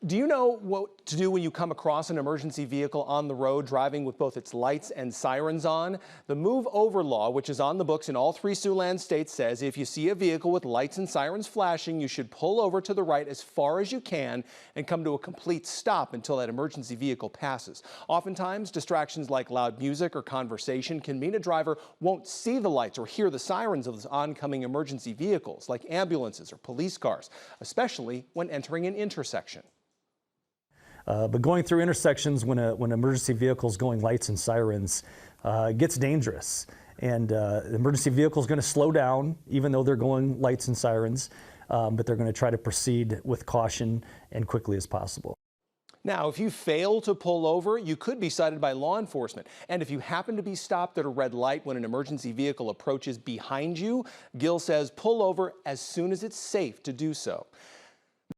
Do you know what to do when you come across an emergency vehicle on the road driving with both its lights and sirens on? The Move Over law, which is on the books in all 3 Siouxland states, says if you see a vehicle with lights and sirens flashing, you should pull over to the right as far as you can and come to a complete stop until that emergency vehicle passes. Oftentimes, distractions like loud music or conversation can mean a driver won't see the lights or hear the sirens of those oncoming emergency vehicles like ambulances or police cars, especially when entering an intersection. But going through intersections when an emergency vehicle is going lights and sirens gets dangerous. And the emergency vehicle is going to slow down, even though they're going lights and sirens, but they're going to try to proceed with caution and quickly as possible. Now, if you fail to pull over, you could be cited by law enforcement. And if you happen to be stopped at a red light when an emergency vehicle approaches behind you, Gill says pull over as soon as it's safe to do so.